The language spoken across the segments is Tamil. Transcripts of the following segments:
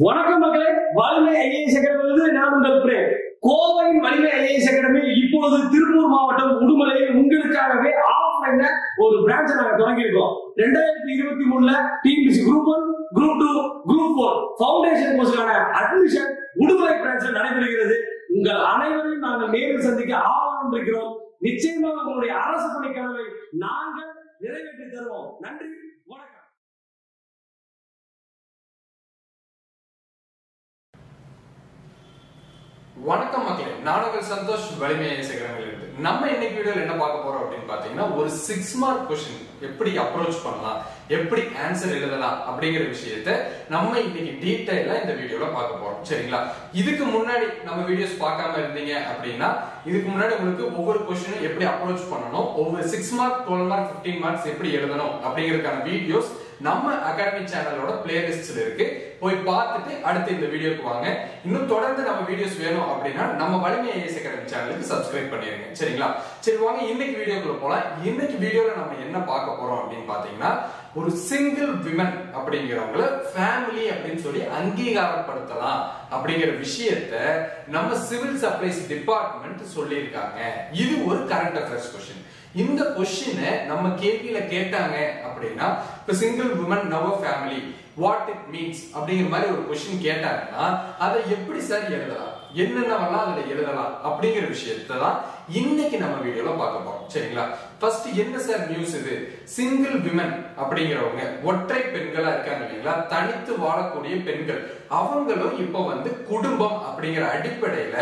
வணக்கம் மக்களே, வலிமை ஐஏஎஸ் அகாடமியிலிருந்து நான் உங்கள் பிரேம். கோவையின் வலிமை ஐஏஎஸ் அகாடமி இப்பொழுது திருப்பூர் மாவட்டம் உடுமலையில் உங்களுக்காகவே ஆஃப்லைன்ல ஒரு பிரான்ச் நாங்க தொடங்கியிருக்கோம். 2023ல TNPSC group 1, group 2, group 4 foundation கோர்ஸ்க்கான அட்மிஷன் உடுமலை பிரான்ச்சில் நடைபெறுகிறது. உங்கள் அனைவரையும் நாங்கள் நேரில் சந்திக்க ஆவணம் இருக்கிறோம். நிச்சயமாக உங்களுடைய அரசு பணி கனவை நாங்கள் நிறைவேற்றி தருவோம். நன்றி, வணக்கம். வணக்கம் மக்களே, நான் உங்கள் சந்தோஷ், வலிமை ஐஏஎஸ் அகாடமியிலிருந்து. நம்ம இன்னைக்கு வீடியோல என்ன பார்க்க போறோம் அப்படின்னு பாத்தீங்கன்னா, ஒரு 6 மார்க் கொஸ்டின் எப்படி அப்ரோச் பண்ணலாம், எப்படி ஆன்சர் எழுதலாம் அப்படிங்கிற விஷயத்தை நம்ம இன்னைக்கு டீடைலா இந்த வீடியோல பார்க்க போறோம். சரிங்களா? இதுக்கு முன்னாடி நம்ம வீடியோஸ் பார்க்காம இருந்தீங்க அப்படின்னா, இதுக்கு முன்னாடி உங்களுக்கு ஒவ்வொரு கொஸ்டினும் எப்படி அப்ரோச் பண்ணணும், ஒவ்வொரு 6 மார்க், 12 மார்க், 15 மார்க்ஸ் எப்படி எழுதணும் அப்படிங்கறதுக்கான வீடியோஸ் நம்ம அகாடமி சேனலோட பிளேலிஸ்ட்ல இருக்கு. போய் பார்த்துட்டு அடுத்து இந்த வீடியோக்கு வாங்க. இன்னும் தொடர்ந்து நம்ம வீடியோஸ் வேணும் அப்படின்னா நம்ம வலிமை ஐஏஎஸ் அகாடமி சேனலுக்கு சப்ஸ்கிரைப் பண்ணிருங்க. சரிங்களா? சரி, வாங்க இன்னைக்கு வீடியோக்குள்ள போலாம். இன்னைக்கு வீடியோல நம்ம என்ன பார்க்க போறோம் அப்படின்னு பாத்தீங்கன்னா, ஒரு சிங்கிள் விமன் அப்படிங்கிறவங்கள ஃபேமிலி அப்படின்னு சொல்லி அங்கீகாரப்படுத்தலாம் அப்படிங்கிற விஷயத்தை நம்ம சிவில் சப்ளைஸ் டிபார்ட்மெண்ட் சொல்லியிருக்காங்க. இது ஒரு கரண்ட் அஃபேர்ஸ் கொஸ்டின். இந்த கொஸ்டினை நம்ம கேள்வியில கேட்டாங்க அப்படின்னா, இப்ப single women now family what it means அப்படிங்கிற மாதிரி ஒரு கொஸ்டின் கேட்டாங்கன்னா, அதை எப்படி சார் எழுதலாம், என்னென்னவெல்லாம் அதுல எழுதலாம் அப்படிங்கிற விஷயத்தை தான் இன்னைக்கு நம்ம வீடியோல பார்க்க போறோம். சரிங்களா? ஃபர்ஸ்ட் என்ன சார் நியூஸ் இது? சிங்கிள் விமன் அப்படிங்கிறவங்க, ஒற்றை பெண்களா இருக்காங்க இல்லைங்களா, தனித்து வாழக்கூடிய பெண்கள், அவங்களும் இப்ப வந்து குடும்பம் அப்படிங்கிற அடிப்படையில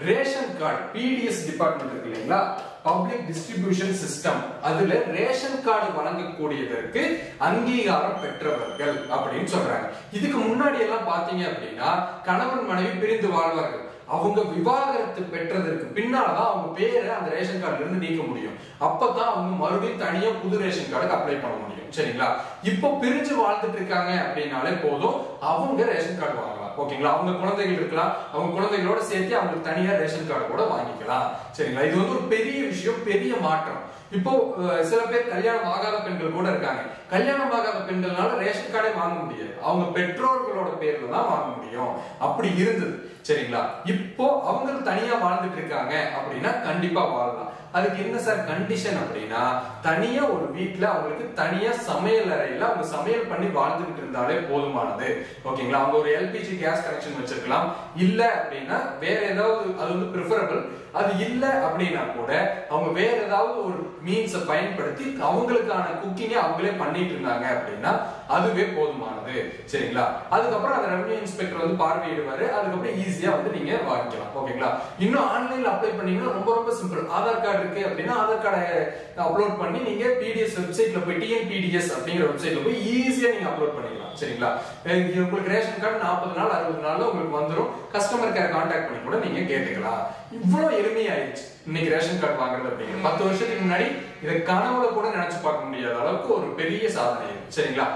ரேஷன் கார்டு பிடிஎஸ் டிபார்ட்மெண்ட் இருக்கு இல்லைங்களா, பப்ளிக் டிஸ்ட்ரிபியூஷன் சிஸ்டம், அதுல ரேஷன் கார்டு வழங்கக்கூடியதற்கு அங்கீகாரம் பெற்றவர்கள் அப்படின்னு சொல்றாங்க. இதுக்கு முன்னாடி எல்லாம் பாத்தீங்க அப்படின்னா, கணவன் மனைவி பிரிந்து வாழ்வார்கள். அவங்க விவாகரத்து பெற்றதற்கு பின்னால்தான் அவங்க பேரை அந்த ரேஷன் கார்டுல இருந்து நீக்க முடியும். அப்பதான் அவங்க மறுபடியும் தனியா புது ரேஷன் கார்டுக்கு அப்ளை பண்ண முடியும். சரிங்களா? இப்போ பிரிஞ்சு வாழ்ந்துட்டு இருக்காங்க அப்படின்னாலே போதும், அவங்க ரேஷன் கார்டு வாங்கலாம். ஓகேங்களா? அவங்க குழந்தைகள் இருக்கலாம், அவங்க குழந்தைகளோட சேர்த்து அவங்களுக்கு தனியா ரேஷன் கார்டு கூட வாங்கிக்கலாம். சரிங்களா? இது வந்து ஒரு பெரிய விஷயம், பெரிய மாற்றம். இப்போ சில பேர் கல்யாணம் ஆகாத பெண்கள் கூட இருக்காங்க. கல்யாணம் ஆகாத பெண்கள்னால ரேஷன் கார்டே வாங்க முடியாது, அவங்க பெற்றோர்களோட பேர்ல தான் வாங்க முடியும். அப்படி இருந்தது. சரிங்களா? இப்போ அவங்க தனியா வாழ்ந்துட்டு இருக்காங்க அப்படின்னா கண்டிப்பா வாழலாம். அதுக்கு என்ன சார் கண்டிஷன் அப்படின்னா, தனியா ஒரு வீட்டுல அவங்களுக்கு தனியா சமையல் அறையில அவங்க சமையல் பண்ணி வாழ்ந்துட்டு இருந்தாலே போதுமானது. ஓகேங்களா? அவங்க ஒரு எல்பிஜி கேஸ் கனெக்ஷன் வச்சிருக்கலாம். இல்ல அப்படின்னா வேற ஏதாவது, அது வந்து பிரிஃபரபிள். அது இல்ல அப்படின்னா கூட அவங்க வேற ஏதாவது ஒரு மீன்ஸை பயன்படுத்தி அவங்களுக்கான குக்கிங்கை அவங்களே பண்ணிட்டு இருந்தாங்க அப்படின்னா அதுவே போதுமானது. சரிங்களா? அதுக்கப்புறம் அந்த ரெவென்யூ இன்ஸ்பெக்டர் வந்து பார்வையிடுவாரு. அதுக்கப்புறம் ஈஸியா வந்து நீங்க வாங்கிக்கலாம். ஓகேங்களா? இன்னும் ஆன்லைன்ல அப்ளை பண்ணீங்கன்னா ரொம்ப ரொம்ப சிம்பிள். ஆதார் கார்டு இருக்கு அப்படின்னா ஆதார் கார்டை அப்லோட் பண்ணி நீங்க பிடிஎஸ் வெப்சைட்ல போய், டிஎன்பிடிஎஸ் அப்படிங்கிற வெப்சைட்ல போய் ஈஸியா நீங்க அப்லோட் பண்ணிக்கலாம். சரிங்களா? உங்களுக்கு ரேஷன் கார்டு 40 நாள் 60 நாள்ல உங்களுக்கு வந்துடும். கஸ்டமர் கேர் கான்டாக்ட் பண்ணி கூட நீங்க கேட்டுக்கலாம். இவ்வளவு எளிமையாயிடுச்சு இன்னைக்கு ரேஷன் கார்டு வாங்குறது அப்படிங்கிறது. 10 வருஷத்துக்கு முன்னாடி இதை கனவுல கூட நினைச்சு பார்க்க முடியாத அளவுக்கு ஒரு பெரிய சாதனை. சரிங்களா?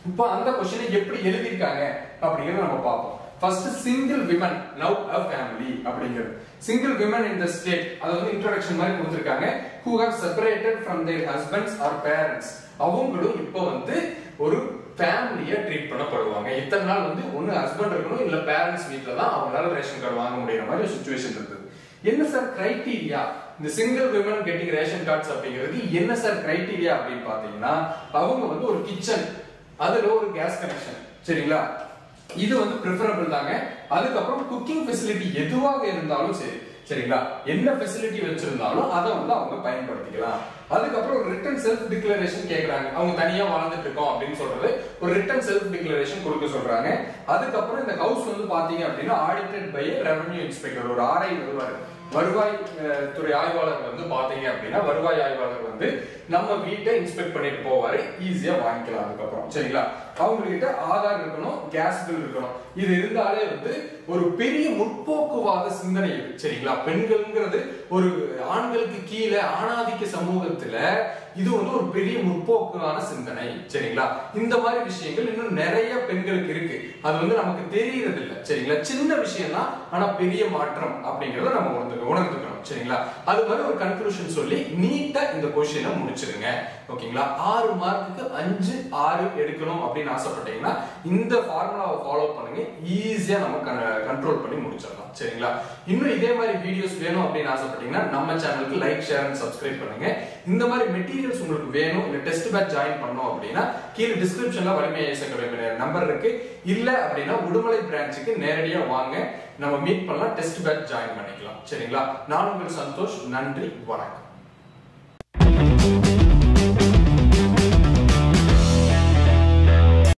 இப்போ அந்த கொஸ்டினை எப்படி எழுதிருக்காங்க அப்படிங்கறத நம்ம பார்ப்போம். First, single women now a family அப்படிங்கிறது. Single women in the state, அது வந்து இன்ட்ரோடக்ஷன் மாதிரி கொடுத்திருக்காங்க. who have separated from their husbands or parents, அவங்களும் இப்போ வந்து ஒரு ஃபேமிலியா ட்ரீட் பண்ணப்படுவாங்க. இத்தனை நாள் வந்து ஒன்னு ஹஸ்பண்ட் இருக்கணும், இல்ல பேரண்ட்ஸ் வீட்ல தான் அவங்களால ரேஷன் கார்டு வாங்க முடியற மாதிரி ஒரு சிச்சுவேஷன் இருக்குது. என்ன சார் கிரைட்டீரியா இந்த single women getting ration cards அப்படிங்கிறது? என்ன சார் கிரைட்டீரியா அப்படின்னு பாத்தீங்கன்னா, அவங்க வந்து ஒரு கிச்சன், அதுல ஒரு கேஸ் கனெக்ஷன். சரிங்களா? இது வந்து பிரிஃபரபிள் தாங்க. அதுக்கப்புறம் குக்கிங் ஃபெசிலிட்டி எதுவாக இருந்தாலும் சரி. சரிங்களா? என்ன ஃபெசிலிட்டி வச்சிருந்தாலும் அதை வந்து அவங்க பயன்படுத்திக்கலாம். அதுக்கப்புறம் ஒரு ரிட்டன் செல்ஃப் டிக்ளரேஷன் கேக்குறாங்க. அவங்க தனியா வாழ்ந்துட்டு இருக்கோம் அப்படின்னு சொல்றது ஒரு ரிட்டன் செல்ஃப் டிக்ளரேஷன் கொடுக்க சொல்றாங்க. அதுக்கப்புறம் இந்த ஹவுஸ் வந்து பாத்தீங்க அப்படின்னா ஆடிட்டட் பை ரெவென்யூ இன்ஸ்பெக்டர், ஒரு ஆர்ஐ வருவாரு. வருவாய் துறை ஆய்வாளர் வந்து பாத்தீங்க அப்படின்னா, வருவாய் ஆய்வாளர் வந்து நம்ம வீட்டை இன்ஸ்பெக்ட் பண்ணிட்டு போவாரு. ஈஸியா வாங்கிக்கலாம். அதுக்கப்புறம் சரிங்களா, அவங்க கிட்ட ஆதார் இருக்கணும், கேஸ் பில் இருக்கணும். இது இருந்தாலே வந்து ஒரு பெரிய முற்போக்குவாத சிந்தனை இது. சரிங்களா? பெண்கள்ங்கிறது ஒரு ஆண்களுக்கு கீழே ஆணாதிக்க சமூகத்துல இது வந்து ஒரு பெரிய முற்போக்கான சிந்தனை. சரிங்களா? இந்த மாதிரி விஷயங்கள் இன்னும் நிறைய பெண்களுக்கு இருக்கு. அது வந்து நமக்கு தெரியறது இல்லை. சரிங்களா? சின்ன விஷயம் தான், ஆனா பெரிய மாற்றம் அப்படிங்கறத நம்ம உணர்ந்துக்கணும். சரிங்களா? அது மாதிரி ஒரு கன்க்ளூஷன் சொல்லி நீட்டா இந்த கொஸ்டினை முடிச்சிருங்க. ஓகேங்களா? 6 மார்க்குக்கு 5, 6 எடுக்கணும் அப்படின்னு ஆசைப்பட்டீங்கன்னா இந்த ஃபார்முலாவை ஃபாலோ பண்ணுங்க, ஈஸியா நம்ம கண்ட்ரோல் பண்ணி முடிச்சிடலாம். சரிங்களா? இன்னும் இதே மாதிரி வீடியோஸ் வேணும் அப்படின்னு ஆசைப்பட்டீங்கன்னா நம்ம சேனலுக்கு லைக், ஷேர் அண்ட் சப்ஸ்கிரைப் பண்ணுங்க. இந்த மாதிரி மெட்டீரியல்ஸ் உங்களுக்கு வேணும், இல்ல டெஸ்ட் பேட்ச் ஜாயின் பண்ணணும் அப்படின்னா கீழே டிஸ்கிரிப்ஷன்ல வலிமை ஐஏஎஸ் அகாடமி நம்பர் இருக்கு. இல்ல அப்படின்னா உடுமலை பிரான்ச்சுக்கு நேரடியா வாங்க, நம்ம மீட் பண்ணலாம், டெஸ்ட் பேட்ச் ஜாயின் பண்ணிக்கலாம். சரிங்களா? நான் உங்கள் சந்தோஷ். நன்றி, வணக்கம்.